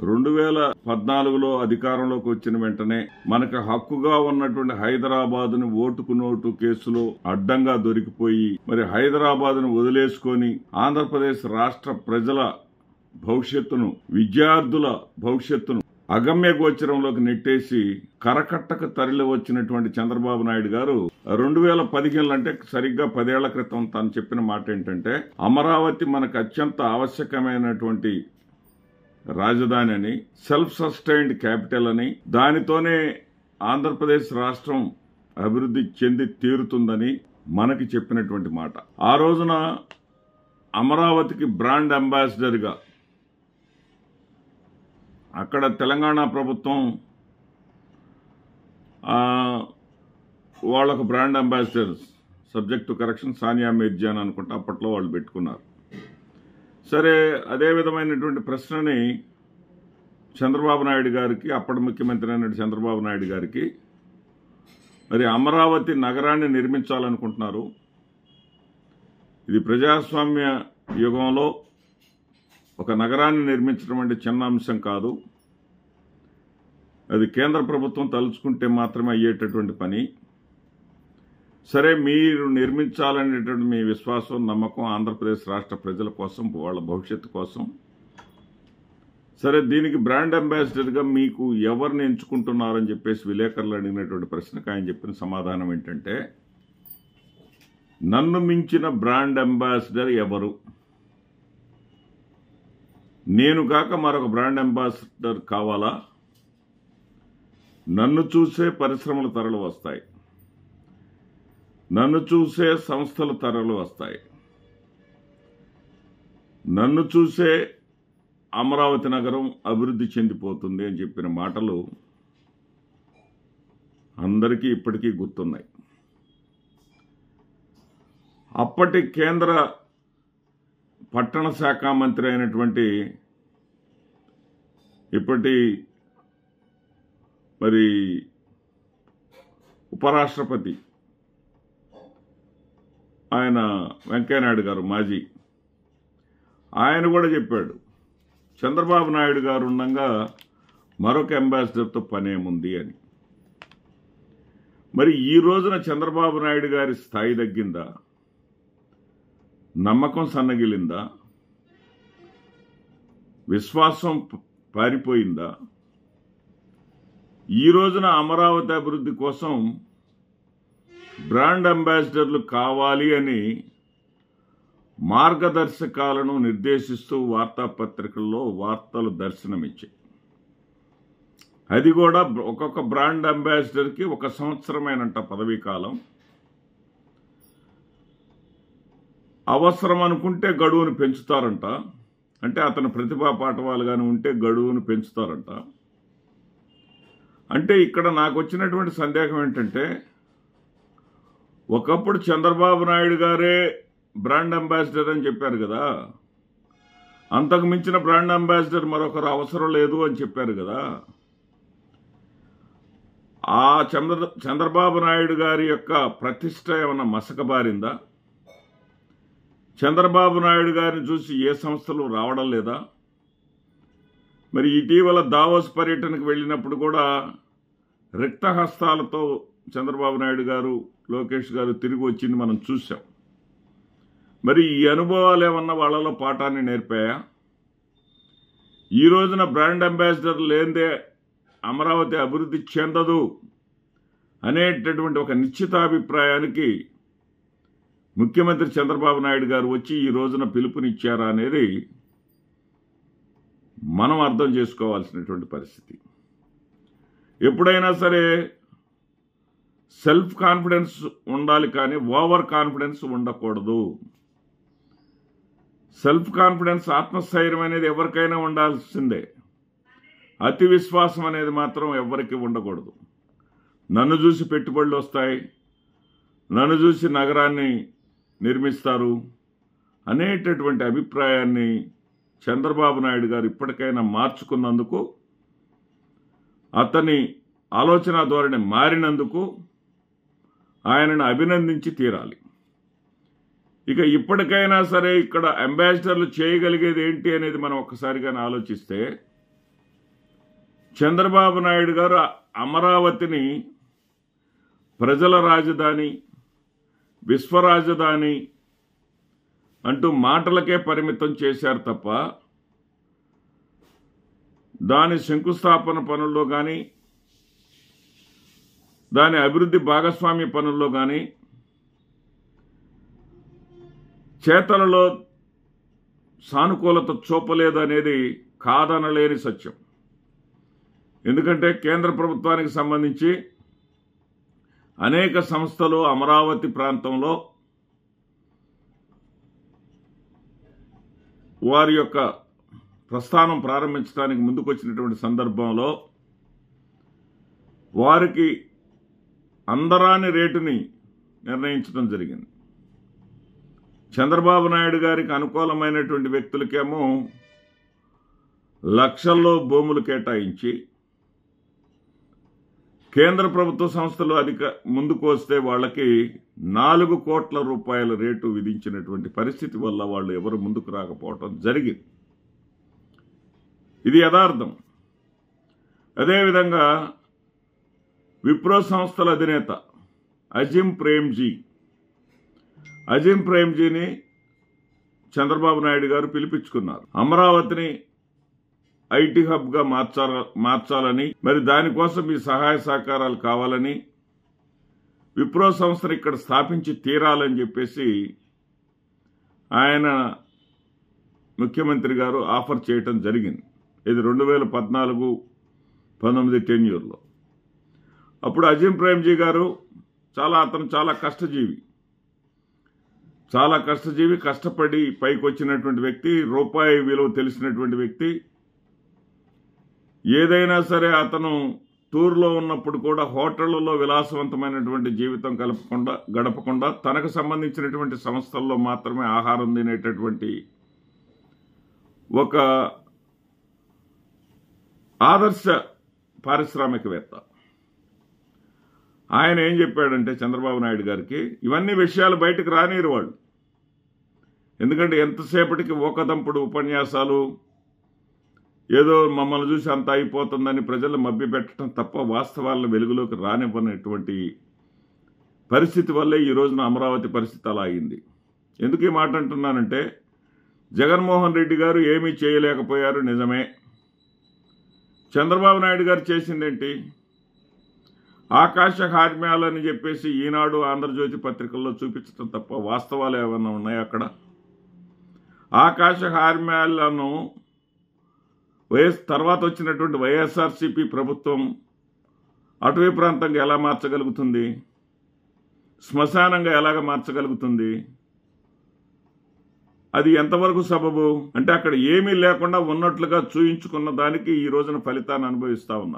2014లో అధికారంలోకి వచ్చిన వెంటనే మనకు హక్కుగా ఉన్నటువంటి హైదరాబాద్ను ఓటుకు నోటు కేసులో అడ్డంగా దొరికిపోయి మరి హైదరాబాద్ను వదిలేసుకొని ఆంధ్రప్రదేశ్ రాష్ట్ర ప్రజల భవిష్యత్తును, విద్యార్థుల భవిష్యత్తును అగమ్య గోచరంలోకి నెట్టేసి కరకట్టకు తరలి వచ్చినటువంటి చంద్రబాబు నాయుడు గారు 2015 అంటే సరిగ్గా 10 ఏళ్ల క్రితం తను చెప్పిన మాట ఏంటంటే, అమరావతి మనకు అత్యంత ఆవశ్యకమైనటువంటి రాజధాని అని, సెల్ఫ్ సస్టైన్డ్ క్యాపిటల్ అని, దానితోనే ఆంధ్రప్రదేశ్ రాష్ట్రం అభివృద్ధి చెంది తీరుతుందని మనకి చెప్పినటువంటి మాట. ఆ రోజున అమరావతికి బ్రాండ్ అంబాసిడర్గా అక్కడ తెలంగాణ ప్రభుత్వం వాళ్ళకు brand ambassador subject to correction Sania Mirza అని అనుకుంటా అప్పట్లో వాళ్ళు పెట్టుకున్నారు. సరే, అదే విధమైనటువంటి ప్రశ్నని చంద్రబాబు నాయుడు గారికి, అప్పటి ముఖ్యమంత్రి అయిన చంద్రబాబు నాయుడు గారికి, మరి అమరావతి నగరాన్ని నిర్మించాలనుకుంటున్నారు, ఇది ప్రజాస్వామ్య యుగంలో ఒక నగరాన్ని నిర్మించడం అంటే చిన్న అంశం కాదు, అది కేంద్ర ప్రభుత్వం తలుచుకుంటే మాత్రమే అయ్యేటటువంటి పని. సరే, మీరు నిర్మించాలనేటువంటి మీ విశ్వాసం, నమ్మకం ఆంధ్రప్రదేశ్ రాష్ట్ర ప్రజల కోసం, వాళ్ళ భవిష్యత్తు కోసం. సరే, దీనికి బ్రాండ్ అంబాసిడర్గా మీకు ఎవరిని ఎంచుకుంటున్నారని చెప్పేసి విలేకరులు అడిగినటువంటి ప్రశ్నకు ఆయన చెప్పిన సమాధానం ఏంటంటే, నన్ను మించిన బ్రాండ్ అంబాసిడర్ ఎవరు, నేను కాక మరొక బ్రాండ్ అంబాసిడర్ కావాలా? నన్ను చూసే పరిశ్రమలు తరలి వస్తాయి, నన్ను చూసే సంస్థలు తరలి వస్తాయి, నన్ను చూసే అమరావతి నగరం అభివృద్ధి చెందిపోతుంది అని చెప్పిన మాటలు అందరికీ ఇప్పటికీ గుర్తున్నాయి. అప్పటి కేంద్ర పట్టణ శాఖ మంత్రి అయినటువంటి ఇప్పటి మరి ఉపరాష్ట్రపతి ఆయన వెంకయ్యనాయుడు గారు, మాజీ, ఆయన కూడా చెప్పాడు, చంద్రబాబు నాయుడు గారు ఉండగా మరొక అంబాసిడర్తో పనేముంది అని. మరి ఈ రోజున చంద్రబాబు నాయుడు గారి స్థాయి తగ్గిందా, నమ్మకం సన్నగిలిందా, విశ్వాసం పారిపోయిందా? ఈ రోజున అమరావతి అభివృద్ధి కోసం బ్రాండ్ అంబాసిడర్లు కావాలి అని మార్గదర్శకాలను నిర్దేశిస్తూ వార్తాపత్రికల్లో వార్తలు దర్శనమిచ్చాయి. అది కూడా ఒక్కొక్క బ్రాండ్ అంబాసిడర్కి 1 సంవత్సరమేనంట పదవీ కాలం. అవసరం అనుకుంటే గడువును పెంచుతారంట, అంటే అతని ప్రతిభా పాఠవాలు కానీ ఉంటే గడువును పెంచుతారంట. అంటే ఇక్కడ నాకు వచ్చినటువంటి సందేహం ఏంటంటే, ఒకప్పుడు చంద్రబాబు నాయుడు గారే బ్రాండ్ అంబాసిడర్ అని చెప్పారు కదా, అంతకు మించిన బ్రాండ్ అంబాసిడర్ మరొకరు అవసరం లేదు అని చెప్పారు కదా. ఆ చంద్రబాబు నాయుడు గారి యొక్క ప్రతిష్ట ఏమన్నా మసకబారిందా? చంద్రబాబు నాయుడు గారిని చూసి ఏ సంస్థలు రావడం లేదా? మరి ఇటీవల దావోస్ పర్యటనకు వెళ్ళినప్పుడు కూడా రిక్తహస్తాలతో చంద్రబాబు నాయుడు గారు, లోకేష్ గారు తిరిగి వచ్చింది మనం చూసాం. మరి ఈ అనుభవాలు ఏమన్నా వాళ్ళలో పాఠాన్ని నేర్పాయా? ఈ రోజున బ్రాండ్ అంబాసిడర్ లేనిదే అమరావతి అభివృద్ధి చెందదు అనేటటువంటి ఒక నిశ్చితాభిప్రాయానికి ముఖ్యమంత్రి చంద్రబాబు నాయుడు గారు వచ్చి ఈ రోజున పిలుపునిచ్చారా అనేది మనం అర్థం చేసుకోవాల్సినటువంటి పరిస్థితి. ఎప్పుడైనా సరే సెల్ఫ్ కాన్ఫిడెన్స్ ఉండాలి, కానీ ఓవర్ కాన్ఫిడెన్స్ ఉండకూడదు. సెల్ఫ్ కాన్ఫిడెన్స్, ఆత్మస్థైర్యం అనేది ఎవరికైనా ఉండాల్సిందే. అతి విశ్వాసం అనేది మాత్రం ఎవరికి ఉండకూడదు. నన్ను చూసి పెట్టుబడులు వస్తాయి, నన్ను చూసి నగరాన్ని నిర్మిస్తారు అనేటటువంటి అభిప్రాయాన్ని చంద్రబాబు నాయుడు గారు ఇప్పటికైనా మార్చుకున్నందుకు, అతని ఆలోచన ధోరణి మారినందుకు ఆయనను అభినందించి తీరాలి. ఇక ఇప్పటికైనా సరే ఇక్కడ అంబాసిడర్లు చేయగలిగేది ఏంటి అనేది మనం ఒక్కసారిగానే ఆలోచిస్తే, చంద్రబాబు నాయుడు గారు అమరావతిని ప్రజల రాజధాని, విశ్వరాజధాని అంటూ మాటలకే పరిమితం చేశారు తప్ప దాని శంకుస్థాపన పనుల్లో కానీ, దాని అభివృద్ధి భాగస్వామ్య పనుల్లో కానీ, చేతలలో సానుకూలత చూపలేదనేది కాదనలేని సత్యం. ఎందుకంటే కేంద్ర ప్రభుత్వానికి సంబంధించి అనేక సంస్థలు అమరావతి ప్రాంతంలో వారి యొక్క ప్రస్థానం ప్రారంభించడానికి ముందుకొచ్చినటువంటి సందర్భంలో వారికి అందరాని రేటుని నిర్ణయించడం జరిగింది. చంద్రబాబు నాయుడు గారికి అనుకూలమైనటువంటి వ్యక్తులకేమో లక్షల్లో భూములు కేటాయించి, కేంద్ర ప్రభుత్వ సంస్థలు ముందుకు వస్తే వాళ్ళకి 4 కోట్ల రూపాయల రేటు విధించినటువంటి పరిస్థితి వల్ల వాళ్ళు ఎవరు ముందుకు రాకపోవటం జరిగింది. ఇది యథార్థం. అదేవిధంగా విప్రో సంస్థల అధినేత అజిమ్ ప్రేమ్జీని చంద్రబాబు నాయుడు గారు పిలిపించుకున్నారు. అమరావతిని ఐటీ హబ్గా మార్చాలని, మరి దానికోసం మీ సహాయ సహకారాలు కావాలని, విప్రో సంస్థను ఇక్కడ స్థాపించి తీరాలని చెప్పేసి ఆయన ముఖ్యమంత్రి గారు ఆఫర్ చేయటం జరిగింది. ఇది 2014-19 టెన్యూర్లో. అప్పుడు అజిమ్ ప్రేమ్జీ గారు అతను చాలా కష్టజీవి, కష్టపడి పైకి వచ్చినటువంటి వ్యక్తి, రూపాయి విలువ తెలిసినటువంటి వ్యక్తి. ఏదైనా సరే అతను టూర్లో ఉన్నప్పుడు కూడా హోటళ్లలో విలాసవంతమైనటువంటి జీవితం గడపకుండా తనకు సంబంధించినటువంటి సంస్థల్లో మాత్రమే ఆహారం తినేటటువంటి ఒక ఆదర్శ పారిశ్రామికవేత్త. ఆయన ఏం చెప్పాడంటే చంద్రబాబు నాయుడు గారికి, ఇవన్నీ విషయాలు బయటకు రానిరు వాళ్ళు. ఎందుకంటే ఎంతసేపటికి ఓకదంపుడు ఉపన్యాసాలు, ఏదో మమ్మల్ని చూసి అంత అయిపోతుందని ప్రజలు మభ్యపెట్టడం తప్ప వాస్తవాలను వెలుగులోకి రానివ్వనటువంటి పరిస్థితి వల్లే ఈ రోజున అమరావతి పరిస్థితి అలా అయింది. ఎందుకు ఈ మాట అంటున్నానంటే, జగన్మోహన్ రెడ్డి గారు ఏమీ చేయలేకపోయారు నిజమే. చంద్రబాబు నాయుడు గారు చేసిందేంటి? ఆకాశ హార్మ్యాలని చెప్పేసి ఈనాడు, ఆంధ్రజ్యోతి పత్రికల్లో చూపించడం తప్ప వాస్తవాలు ఏమన్నా ఉన్నాయి అక్కడ? ఆకాశ హార్మ్యాలను తర్వాత వచ్చినటువంటి వైఎస్ఆర్సీపీ ప్రభుత్వం అటవీ ప్రాంతంగా ఎలా మార్చగలుగుతుంది? శ్మశానంగా ఎలాగ మార్చగలుగుతుంది? అది ఎంతవరకు సబబు? అంటే అక్కడ ఏమీ లేకుండా ఉన్నట్లుగా చూయించుకున్న దానికి ఈ రోజున ఫలితాన్ని అనుభవిస్తా ఉన్నారు.